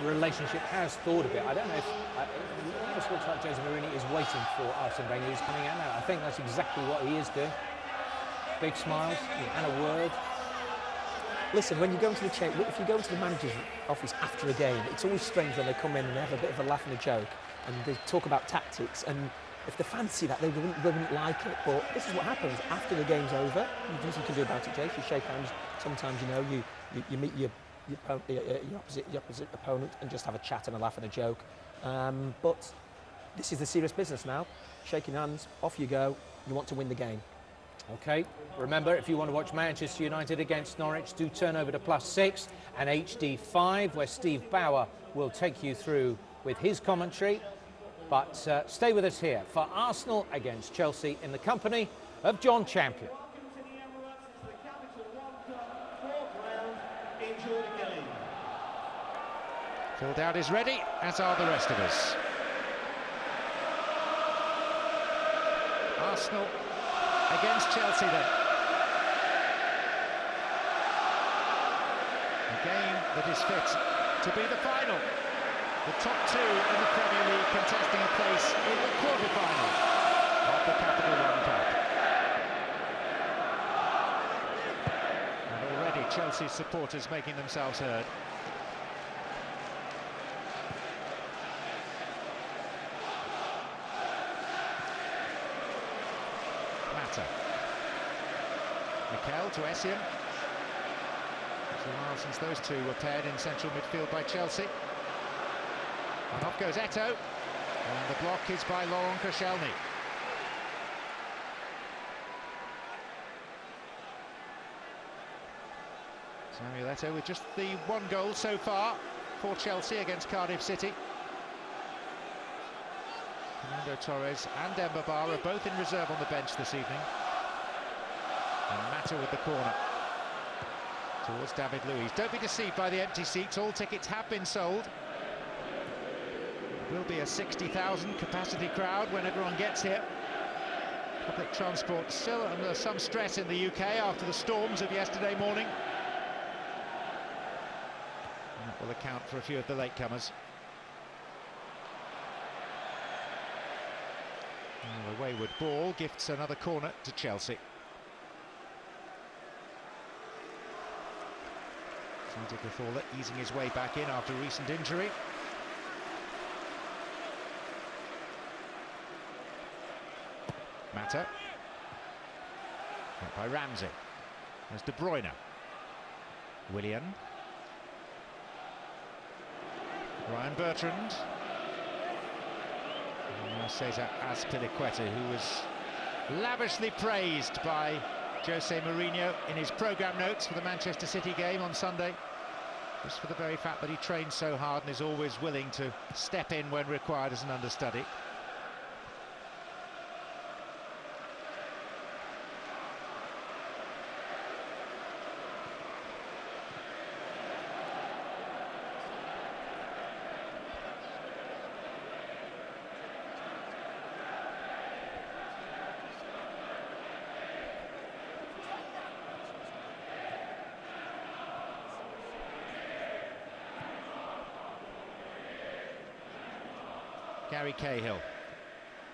relationship has thawed a bit. I don't know if it almost looks like Jose Mourinho is waiting for Arsene Wenger. He's coming out now. I think that's exactly what he is doing. Big smiles and a word. Listen, when you go into if you go into the manager's office after a game, it's always strange when they come in and they have a bit of a laugh and a joke and they talk about tactics. And if the fans see that, they wouldn't like it. But this is what happens after the game's over. There's nothing you can do about it, Jake. You shake hands. Sometimes, you know, you meet your opposite opponent and just have a chat and a laugh and a joke. But this is the serious business now. Shaking hands, off you go. You want to win the game. Okay, remember, if you want to watch Manchester United against Norwich, do turn over to +6 and HD5, where Steve Bauer will take you through with his commentary. But stay with us here for Arsenal against Chelsea in the company of John Champion. Phil Dowd is ready, as are the rest of us. Arsenal against Chelsea then. A game that is fit to be the final. The top two in the Premier League contesting a place in the quarter-final of the Capital One Cup. And already Chelsea's supporters making themselves heard. Mikel to Essien. It's a while since those two were paired in central midfield by Chelsea. And off goes Eto'o. And the block is by Laurent Koscielny. Samuel Eto'o with just the one goal so far for Chelsea against Cardiff City. Fernando Torres and Demba Ba are both in reserve on the bench this evening. And Mata with the corner towards David Luiz. Don't be deceived by the empty seats. All tickets have been sold. It will be a 60,000 capacity crowd when everyone gets here. Public transport still under some stress in the UK after the storms of yesterday morning. And that will account for a few of the latecomers. And a wayward ball gifts another corner to Chelsea. Cazorla easing his way back in after a recent injury. Mata. Out by Ramsey. There's De Bruyne. Willian. Ryan Bertrand. And Cesar Azpilicueta, who was lavishly praised by Jose Mourinho in his programme notes for the Manchester City game on Sunday. Just for the very fact that he trains so hard and is always willing to step in when required as an understudy. Gary Cahill,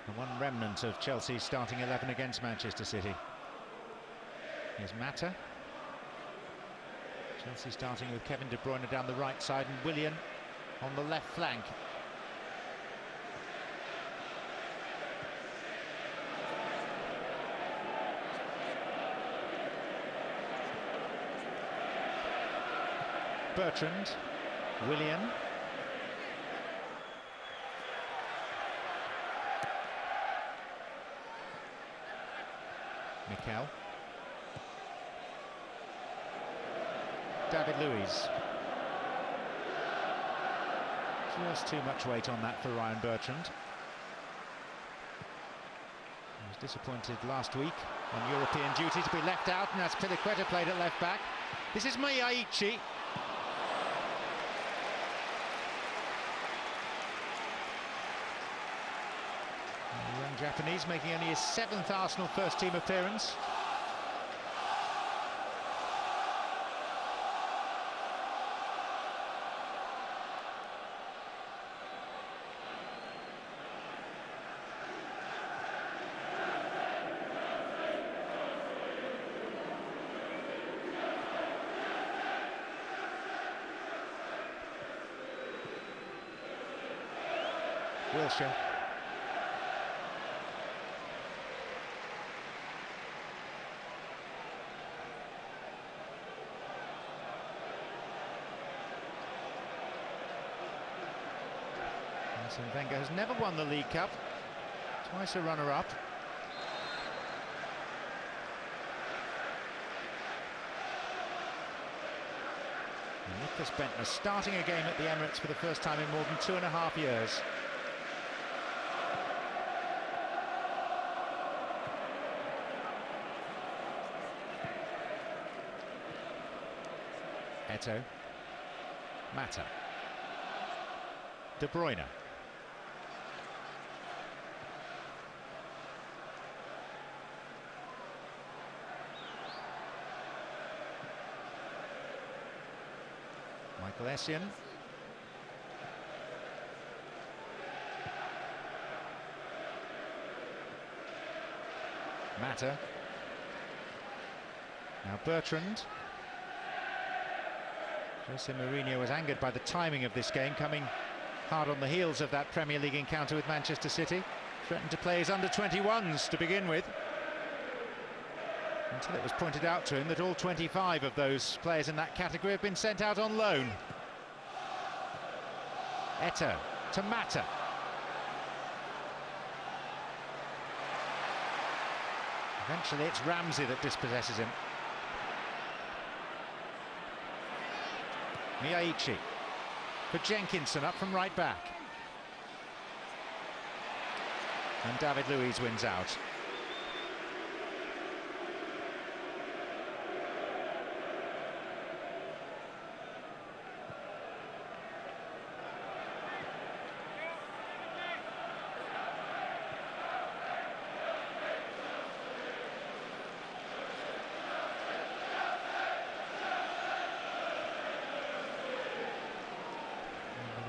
the one remnant of Chelsea's starting 11 against Manchester City. Here's Mata. Chelsea starting with Kevin De Bruyne down the right side and Willian on the left flank. Bertrand, Willian. Mikel. David Luiz. Just too much weight on that for Ryan Bertrand. He was disappointed last week on European duty to be left out, and that's Azpilicueta played at left back. This is Miyaichi. The young Japanese making only his 7th Arsenal first-team appearance. Wilshere. Arsene Wenger has never won the League Cup, twice a runner-up. Nicklas Bendtner starting a game at the Emirates for the first time in more than 2.5 years. Eto'o. Mata. De Bruyne. Michael Essien. Mata. Now Bertrand. Jose Mourinho was angered by the timing of this game, coming hard on the heels of that Premier League encounter with Manchester City. Threatened to play his under-21s to begin with, until it was pointed out to him that all 25 of those players in that category have been sent out on loan. Eto'o to Mata. Eventually it's Ramsey that dispossesses him. Miyaichi for Jenkinson up from right back. And David Luiz wins out.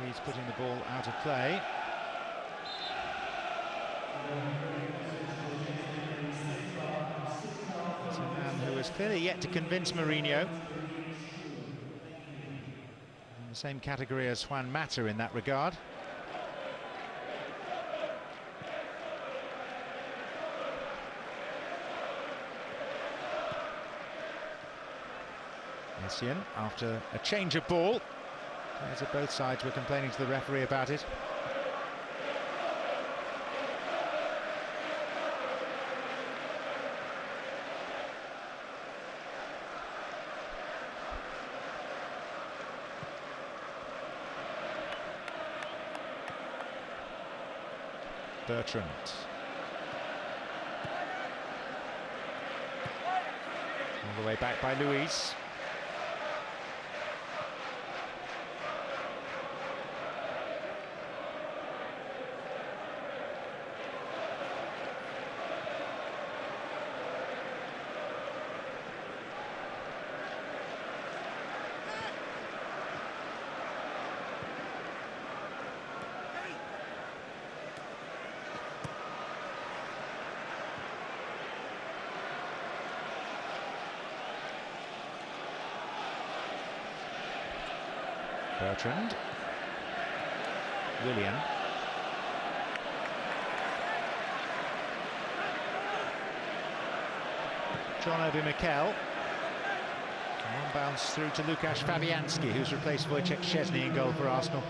Luiz putting the ball out of play. It's a man who has clearly yet to convince Mourinho. In the same category as Juan Mata in that regard. Essien, after a change of ball. Players of both sides were complaining to the referee about it. Bertrand. All the way back by Luiz. Bertrand. Willian. John Obi Mikel. One bounce through to Łukasz Fabianski, who's replaced Wojciech Szczesny in goal for Arsenal.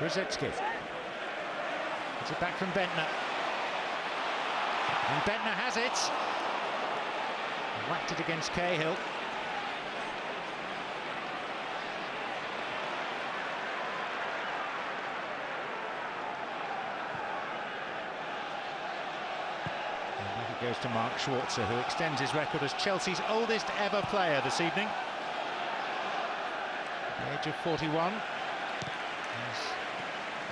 Rosicki. It's it back from Bendtner. And Bendtner has it. Whacked it against Cahill. And back it goes to Mark Schwarzer, who extends his record as Chelsea's oldest ever player this evening. At the age of 41.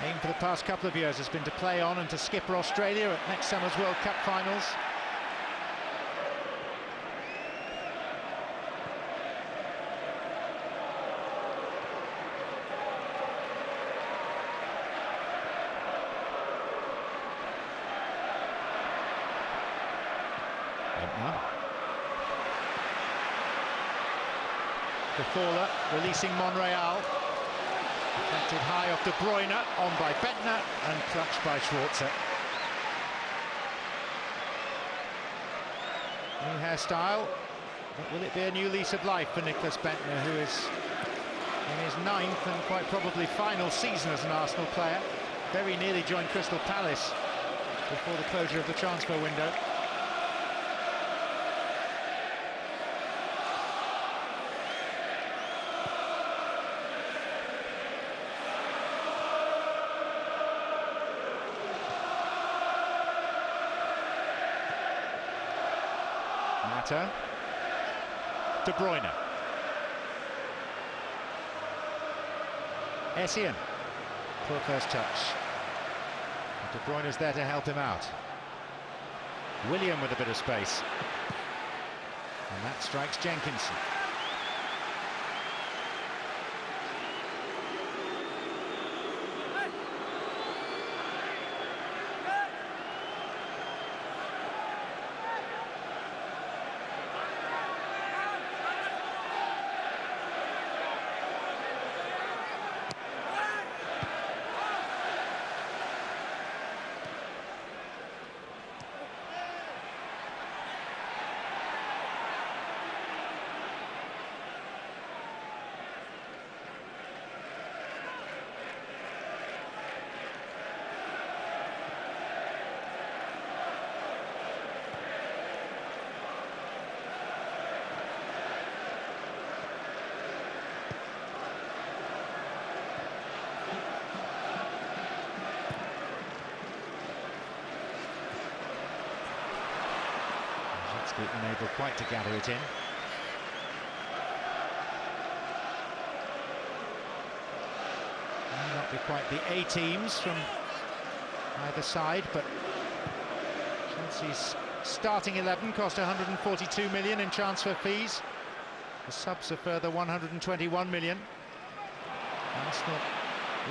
Aim for the past couple of years has been to play on and to skipper Australia at next summer's World Cup finals. Cazorla releasing Monreal. Deflected high off De Bruyne, on by Bentner and clutched by Schwarzer. New hairstyle, but will it be a new lease of life for Nicklas Bentner, who is in his 9th and quite probably final season as an Arsenal player? Very nearly joined Crystal Palace before the closure of the transfer window. De Bruyne. Essien. Poor first touch. De Bruyne's there to help him out. William with a bit of space. And that strikes Jenkinson. Unable quite to gather it in. May not be quite the A teams from either side, but Chelsea's starting 11 cost 142 million in transfer fees. The subs a further 121 million. Arsenal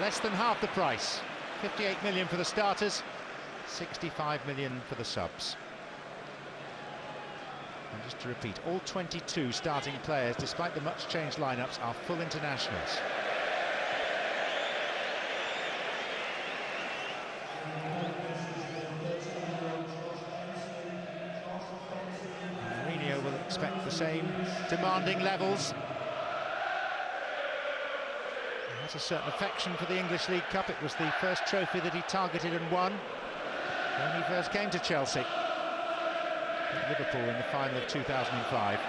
less than half the price. 58 million for the starters, 65 million for the subs. And just to repeat, all 22 starting players, despite the much changed lineups, are full internationals. Mourinho will expect the same demanding levels. He has a certain affection for the English League Cup. It was the first trophy that he targeted and won when he first came to Chelsea. Liverpool in the final of 2005.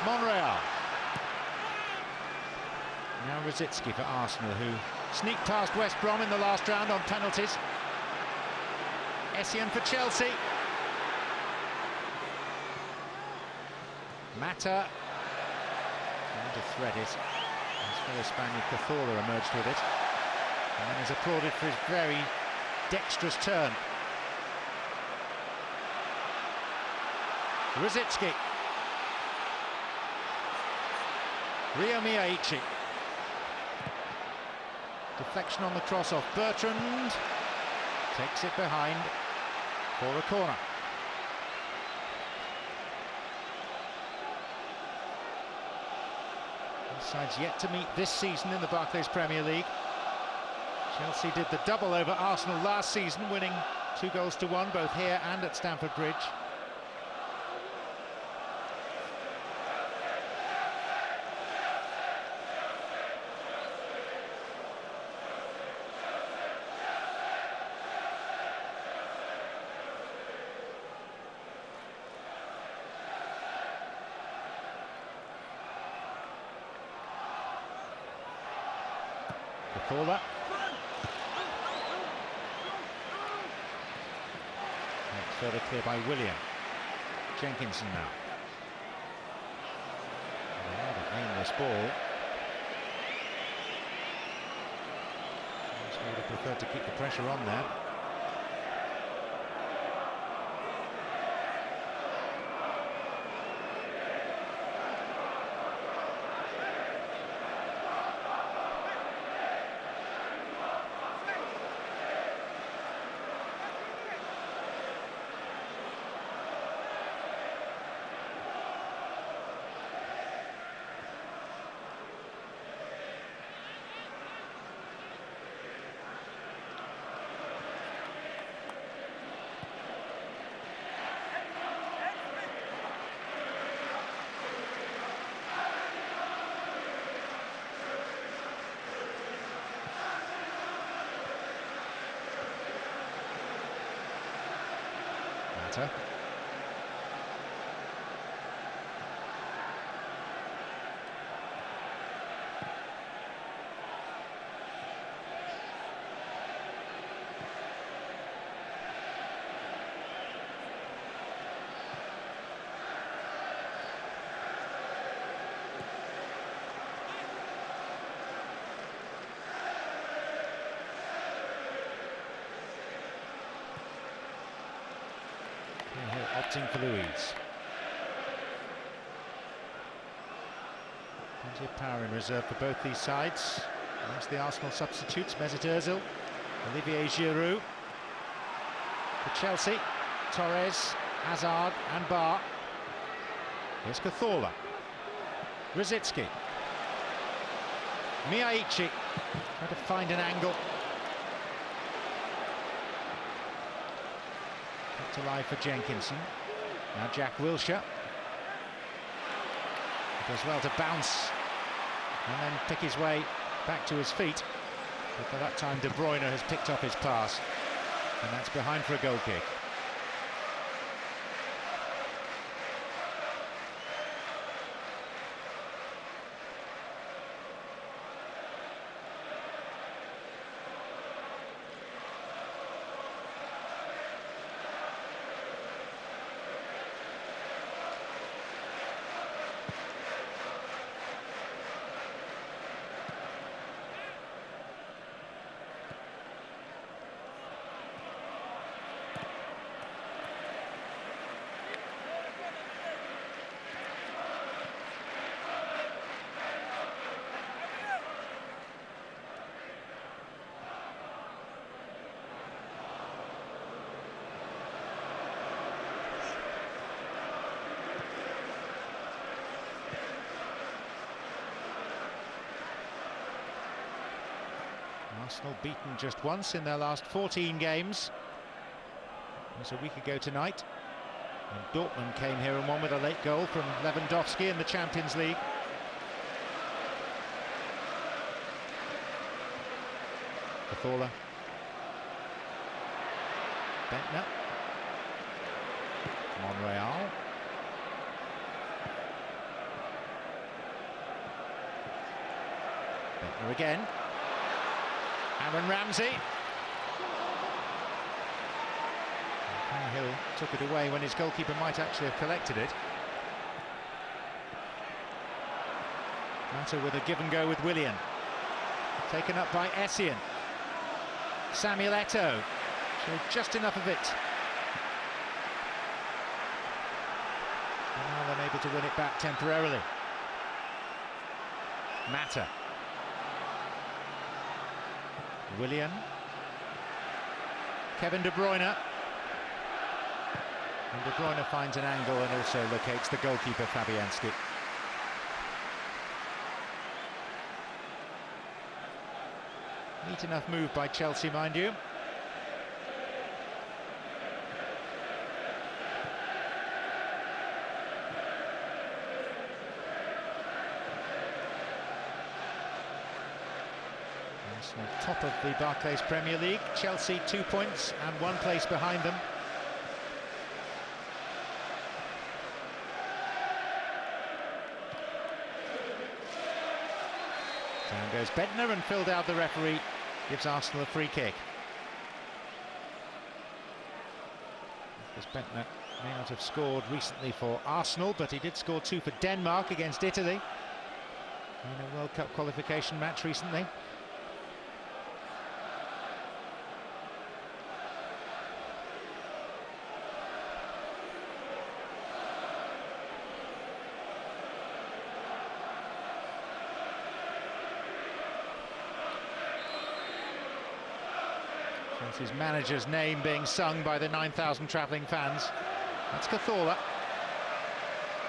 Monreal. Now Rosicky for Arsenal, who sneaked past West Brom in the last round on penalties. Essien for Chelsea. Mata. Trying to thread it. His fellow Spaniard Cazorla emerged with it. And then is applauded for his very dexterous turn. Rosicky. Rio Miyaichi. Deflection on the cross off Bertrand. Takes it behind for a corner. Both sides yet to meet this season in the Barclays Premier League. Chelsea did the double over Arsenal last season, winning 2-1 both here and at Stamford Bridge. Cthulha. Further clear by William. Jenkinson now. An aimless ball. Would have preferred to keep the pressure on there. Mata. Opting for Louise. Plenty of power in reserve for both these sides. Amongst the Arsenal substitutes, Mesut Ozil, Olivier Giroud. For Chelsea, Torres, Hazard and Barr. Here's Cthulha. Rosicki. Miyaichi trying to find an angle. Kept alive for Jenkinson. Now Jack Wilshere. Does well to bounce and then pick his way back to his feet. But by that time De Bruyne has picked up his pass. And that's behind for a goal kick. Arsenal beaten just once in their last 14 games. It was a week ago tonight. And Dortmund came here and won with a late goal from Lewandowski in the Champions League. Cthulha. Bentner. Monreal. Bentner again. Aaron Ramsey. Cahill took it away when his goalkeeper might actually have collected it. Mata with a give and go with Willian. Taken up by Essien. Samuel Eto'o showed just enough of it. And now they're able to win it back temporarily. Mata. Willian. Kevin De Bruyne. And De Bruyne finds an angle and also locates the goalkeeper, Fabianski. Neat enough move by Chelsea, mind you. Arsenal top of the Barclays Premier League. Chelsea 2 points and 1 place behind them. Down goes Bentner, and Phil Dowd, the referee, gives Arsenal a free kick. Because Bentner may not have scored recently for Arsenal, but he did score 2 for Denmark against Italy in a World Cup qualification match recently. That's his manager's name being sung by the 9,000 travelling fans. That's Cazorla.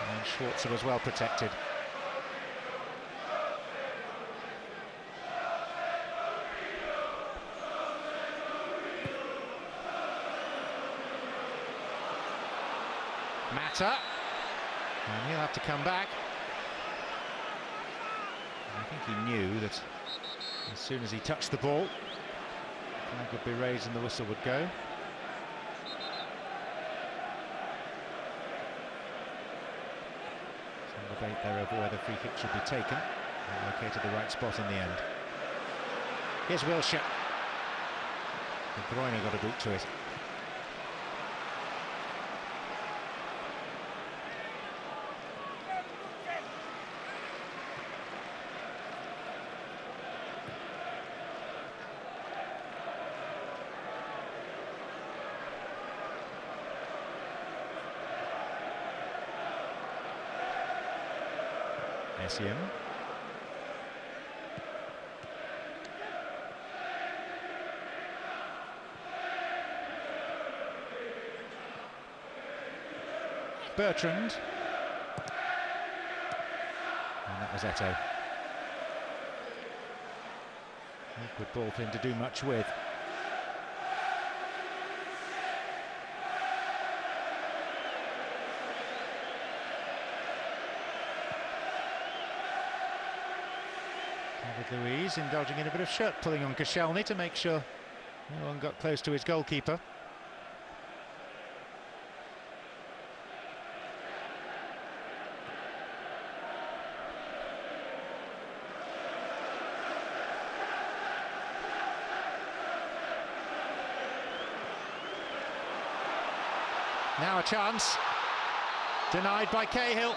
And Schwarzer was well protected. Mata. And he'll have to come back. I think he knew that as soon as he touched the ball, the flag would be raised and the whistle would go. Some debate there over whether free kick should be taken. They located the right spot in the end. Here's Wilshere. De Bruyne got a boot to it. Essien. Bertrand. And that was Eto'o. Awkward ball for him to do much with. Luiz indulging in a bit of shirt pulling on Koscielny to make sure no one got close to his goalkeeper. Now a chance, denied by Cahill.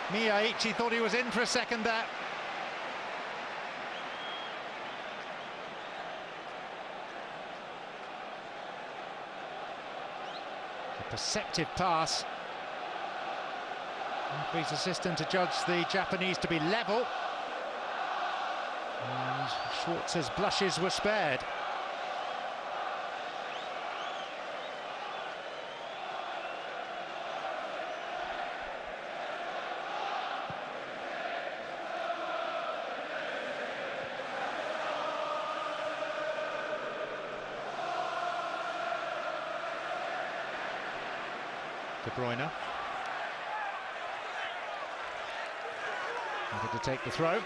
Miyaichi thought he was in for a second there. Perceptive pass. Referee's assistant to judge the Japanese to be level. And Schwarzer's blushes were spared. De Bruyne. Wanted to take the throw.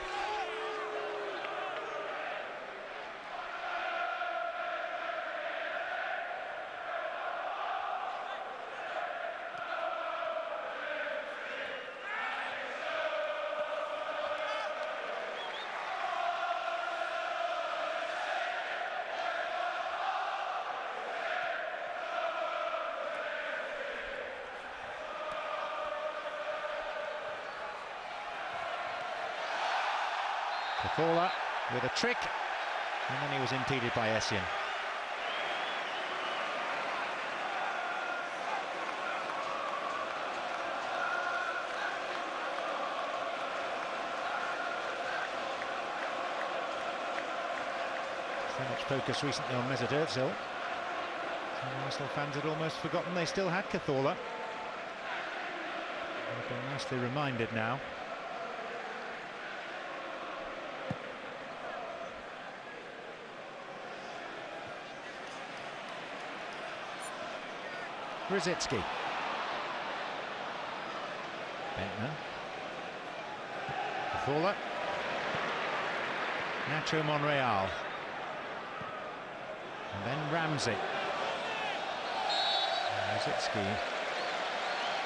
Cazorla with a trick, and then he was impeded by Essien. So much focus recently on Mesut Ozil. Some Arsenal fans had almost forgotten they still had Cazorla. They've been nicely reminded now. Rosicky. Bentner. Cazorla. Nacho Monreal. And then Ramsey. Rosicky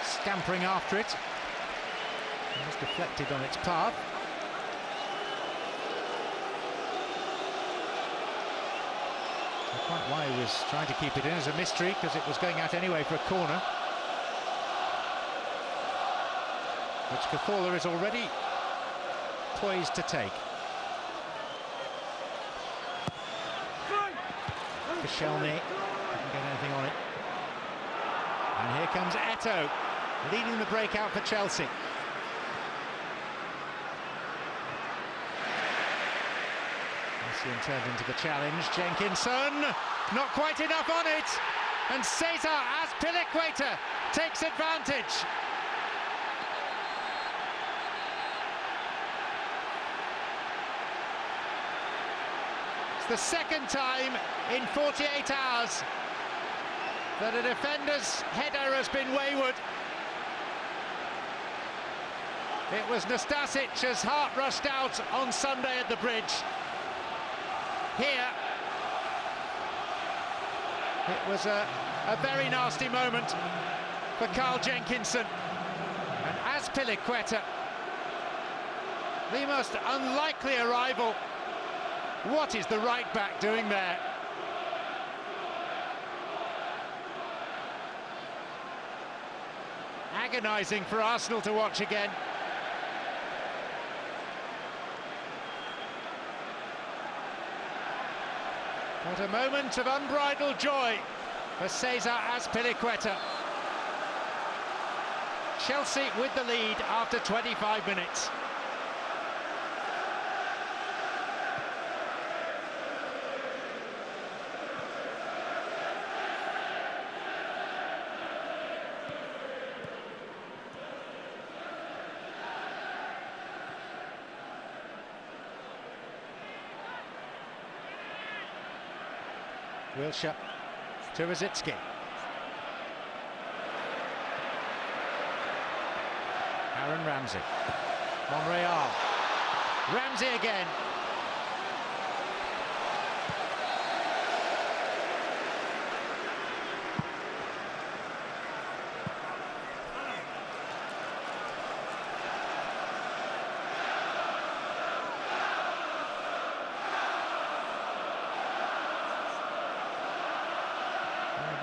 scampering after it. It was deflected on its path. Quite why he was trying to keep it in as a mystery, because it was going out anyway for a corner, which Cawthorne is already poised to take. Koscielny didn't get anything on it. And here comes Eto'o, leading the breakout for Chelsea. Messian turned into the challenge. Jenkinson, not quite enough on it. And Cesar Azpilicueta takes advantage. It's the second time in 48 hours that a defender's header has been wayward. It was Nastasic's heart rushed out on Sunday at the Bridge. Here, it was a very nasty moment for Carl Jenkinson. And Azpilicueta, the most unlikely arrival. What is the right-back doing there? Agonising for Arsenal to watch again. What a moment of unbridled joy for Cesar Azpilicueta. Chelsea with the lead after 25 minutes. Wilshere to Rosicky. Aaron Ramsey. Monreal. Ramsey again.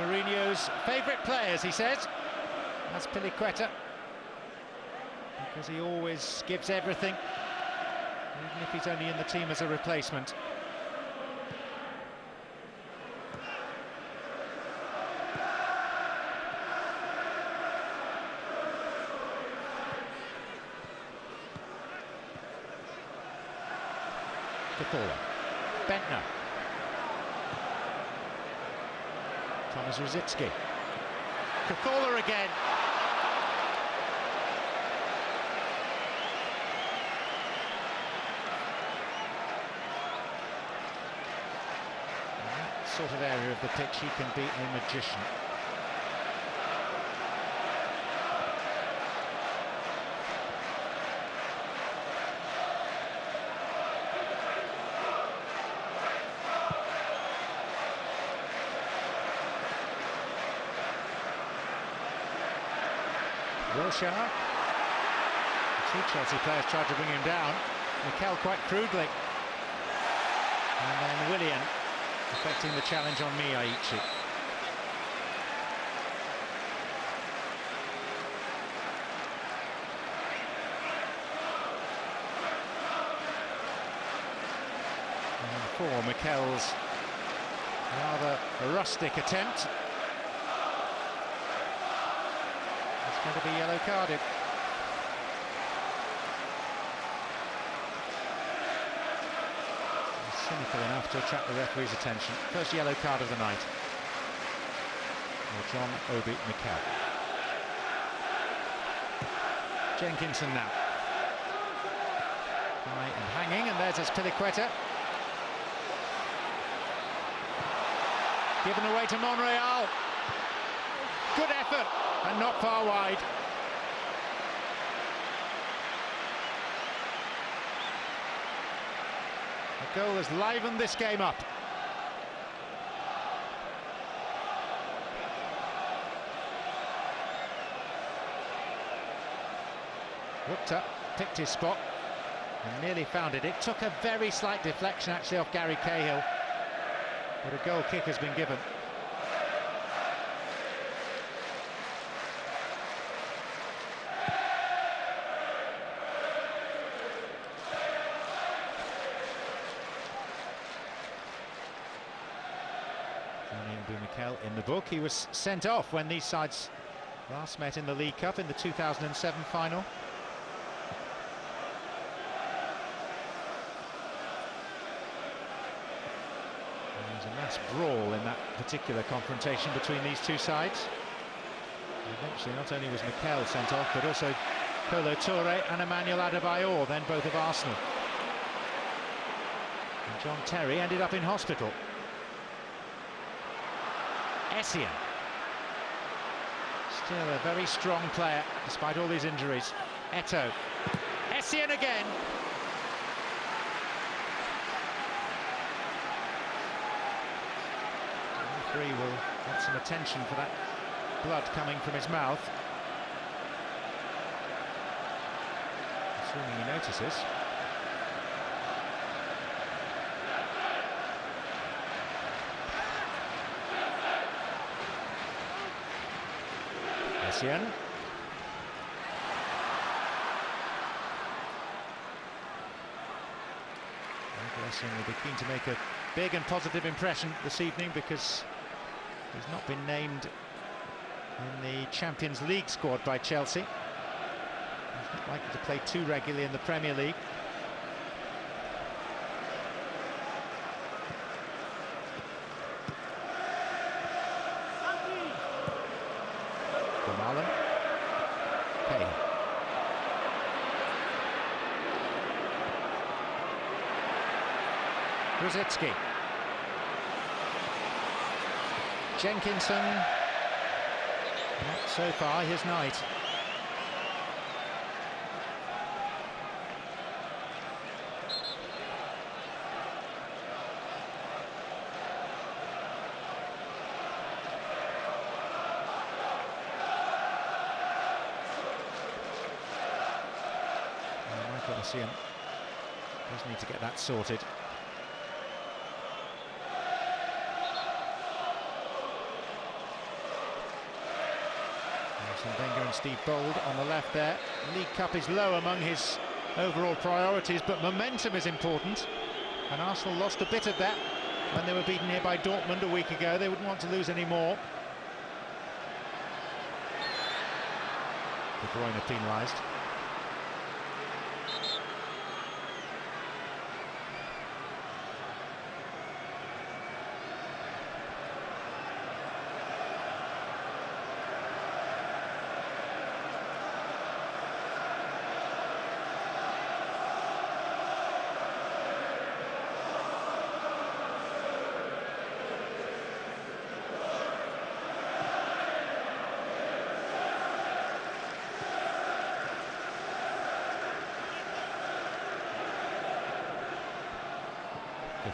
Mourinho's favourite players, he says. That's Azpilicueta, because he always gives everything, even if he's only in the team as a replacement. Cawthorne. Bentner. Thomas Rosicky. Cawthorne again. In that sort of area of the pitch, he can be a magician. Wilshere. Two Chelsea players tried to bring him down. Mikel quite crudely. And then Willian effecting the challenge on Miyaichi. And for Mikel's rather rustic attempt. Going to be yellow carded. Cynical enough to attract the referee's attention. First yellow card of the night. For John Obi Mikel. Jenkinson now. High and hanging, and there's Azpilicueta. Given away to Monreal. Good effort. And not far wide. The goal has livened this game up. Looked up, picked his spot, and nearly found it. It took a very slight deflection actually off Gary Cahill. But a goal kick has been given. In the book, he was sent off when these sides last met in the League Cup in the 2007 final. There was a mass brawl in that particular confrontation between these two sides. Eventually, not only was Mikel sent off, but also Kolo Touré and Emmanuel Adebayor, then both of Arsenal. And John Terry ended up in hospital. Essien, still a very strong player despite all these injuries. Eto'o, Essien again. The referee will get some attention for that blood coming from his mouth. Assuming he notices. Essien. Essien will be keen to make a big and positive impression this evening because he's not been named in the Champions League squad by Chelsea. He's not likely to play too regularly in the Premier League. Allen. Okay. Rosicki. Jenkinson. Not so far his night. Essien does need to get that sorted. Wenger and Steve Bold on the left there. League Cup is low among his overall priorities, but momentum is important. And Arsenal lost a bit of that when they were beaten here by Dortmund a week ago. They wouldn't want to lose any more. De Bruyne penalised.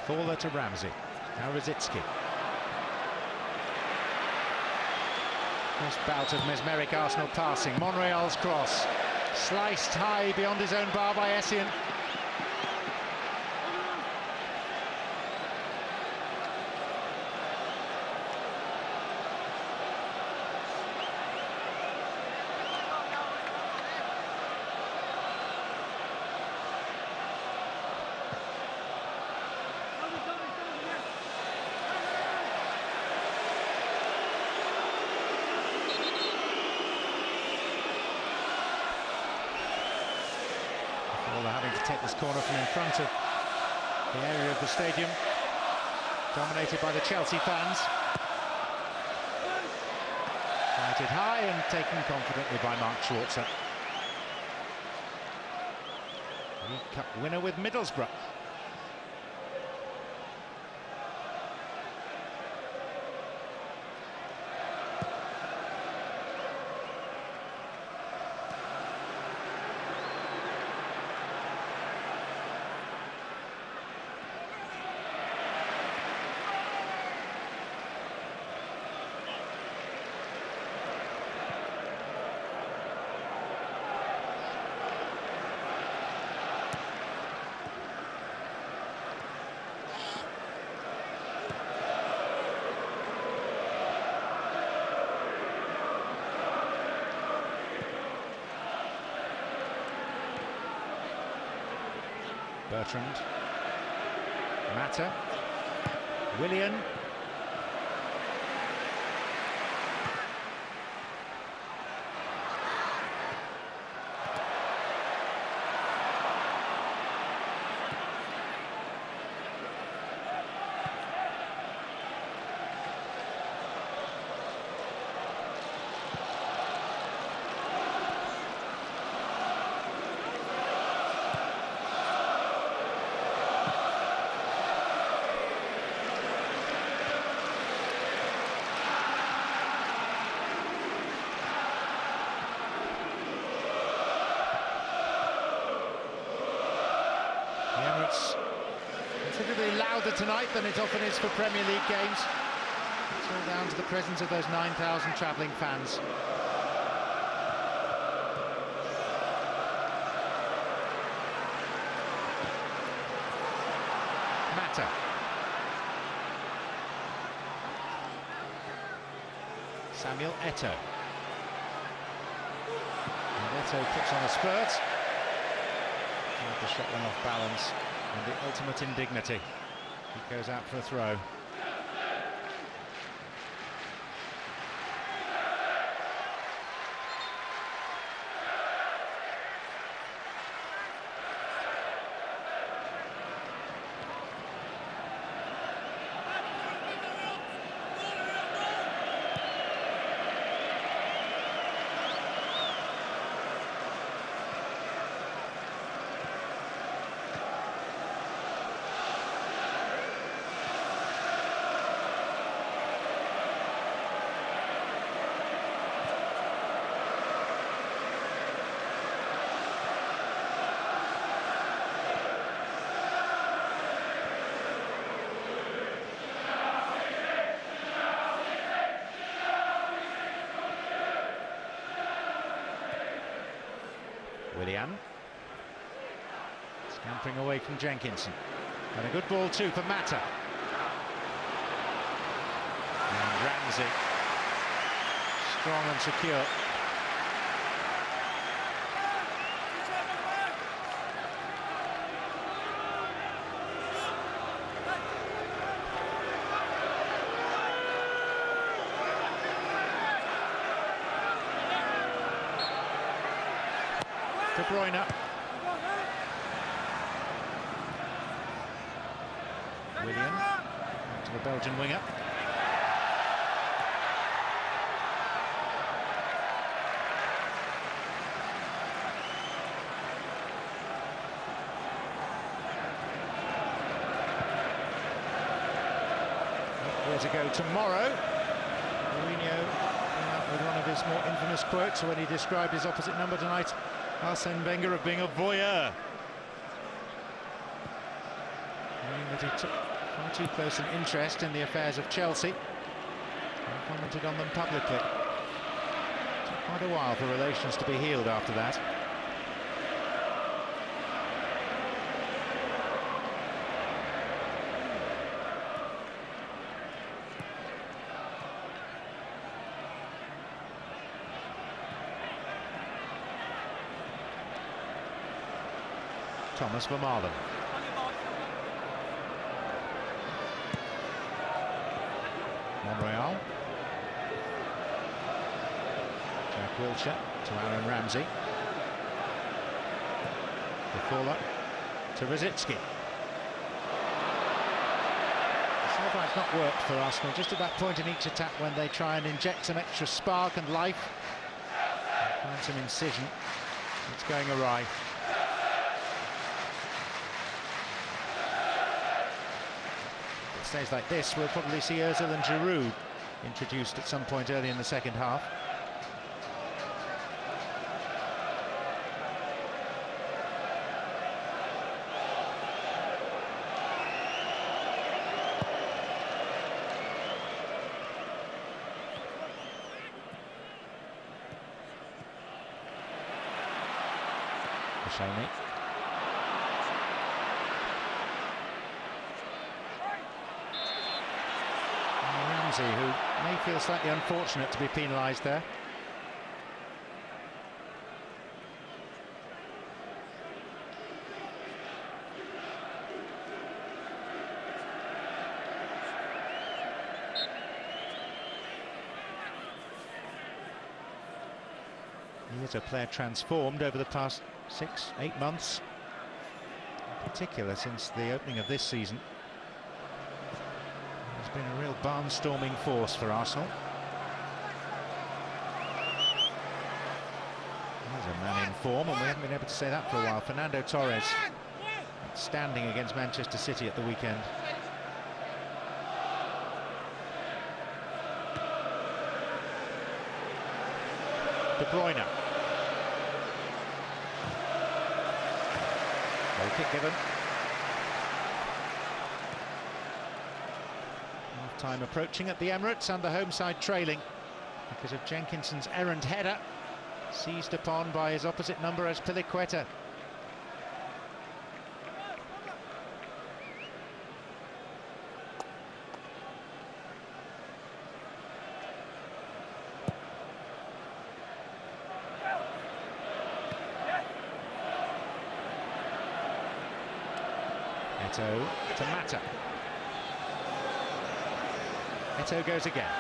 Fowler to Ramsey. Now Rosicki. First bout of mesmeric Arsenal passing. Monreal's cross. Sliced high beyond his own bar by Essien. Having to take this corner from in front of the area of the stadium, dominated by the Chelsea fans. Fighted high and taken confidently by Mark Schwarzer. League Cup winner with Middlesbrough. Bertrand. Mata. Willian. Emirates considerably louder tonight than it often is for Premier League games. It's all down to the presence of those 9,000 travelling fans. Mata. Samuel Eto'o. And Eto'o puts on a spurt. The shot went off balance, and the ultimate indignity. He goes out for a throw. Willian. Scampering away from Jenkinson. And a good ball too for Mata. And Ramsey. Strong and secure. De Bruyne. Willian to the Belgian winger. Where to go tomorrow? Mourinho came out with one of his more infamous quotes when he described his opposite number tonight, Arsene Wenger, of being a voyeur. Meaning that he took far too close an interest in the affairs of Chelsea and commented on them publicly. It took quite a while for relations to be healed after that. Thomas Vermaelen. Monreal. Jack Wilshere to Aaron Ramsey. The fuller to Rosicky. So far it's not worked for Arsenal, just at that point in each attack when they try and inject some extra spark and life. And find some incision. It's going awry. It stays like this, we'll probably see Ozil and Giroud introduced at some point early in the second half. Koscielny. Ramsey, who may feel slightly unfortunate to be penalised there. He is a player transformed over the past 6-8 months, in particular since the opening of this season. He's been a real barnstorming force for Arsenal. He's a man in form, and we haven't been able to say that for a while. Fernando Torres, outstanding against Manchester City at the weekend. De Bruyne. Goal kick given. Half time approaching at the Emirates, and the home side trailing because of Jenkinson's errant header, seized upon by his opposite number as Piliqueta. Eto'o to Mata. Eto'o goes again.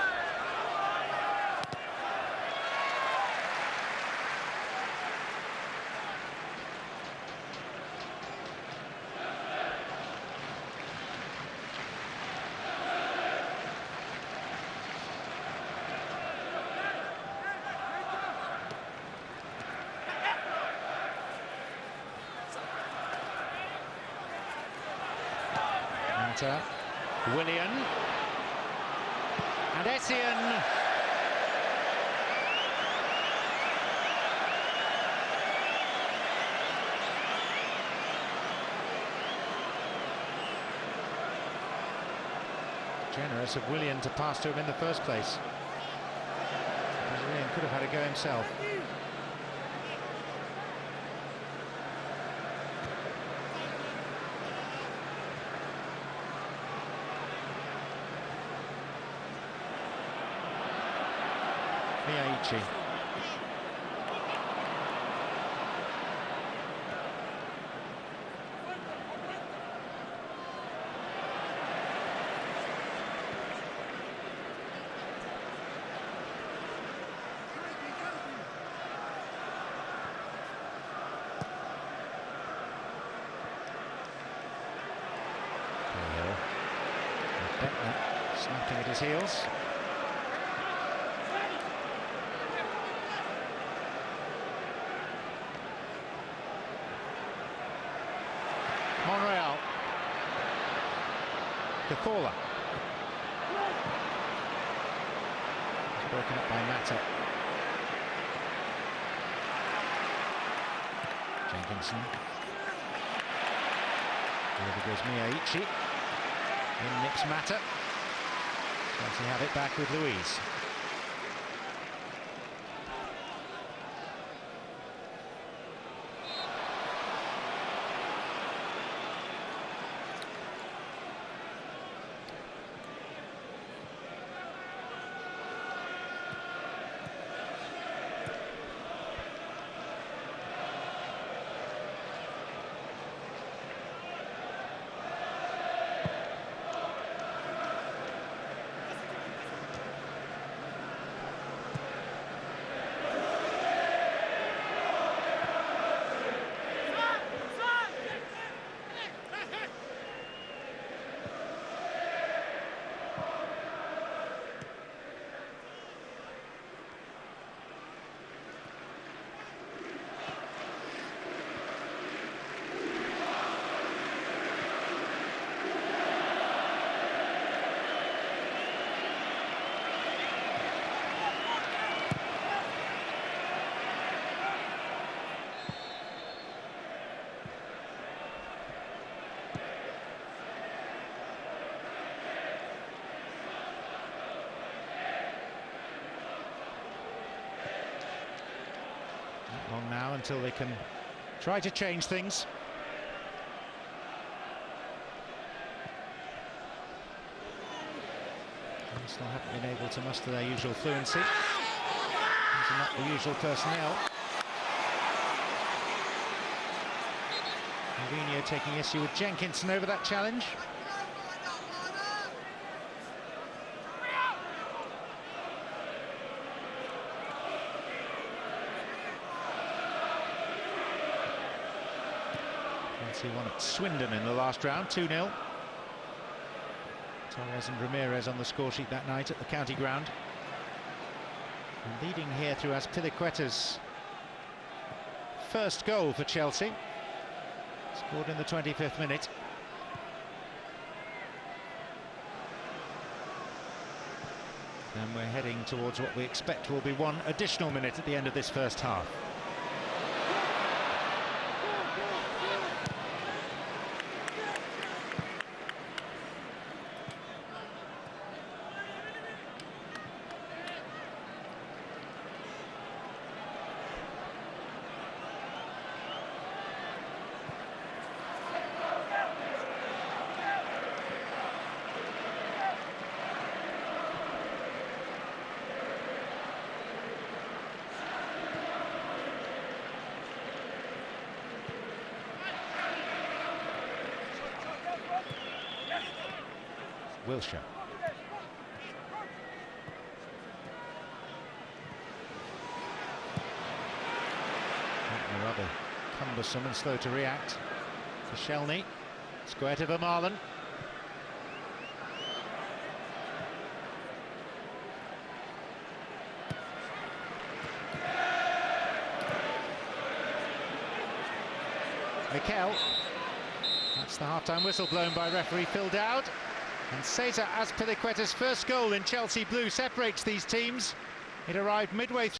Willian and Essien. Generous of Willian to pass to him in the first place. Willian could have had a go himself. Miaichi. Snapping at his heels. Monreal. Cazorla. Broken up by Mata. Jenkinson. Over goes Miaichi. In nips Mata. Does he have it back with Luiz? Long now until they can try to change things. Arsenal haven't been able to muster their usual fluency. These are not the usual personnel. Mourinho taking issue with Jenkinson over that challenge. Chelsea won at Swindon in the last round, 2-0. Torres and Ramirez on the score sheet that night at the county ground. And leading here through Azpilicueta's first goal for Chelsea. Scored in the 25th minute. And we're heading towards what we expect will be one additional minute at the end of this first half. Wilshere. Rather cumbersome and slow to react for Shelney. Square to Vermaelen. Mikel. That's the half-time whistle blown by referee Phil Dowd. And Cesar Azpilicueta's first goal in Chelsea blue separates these teams. It arrived midway through.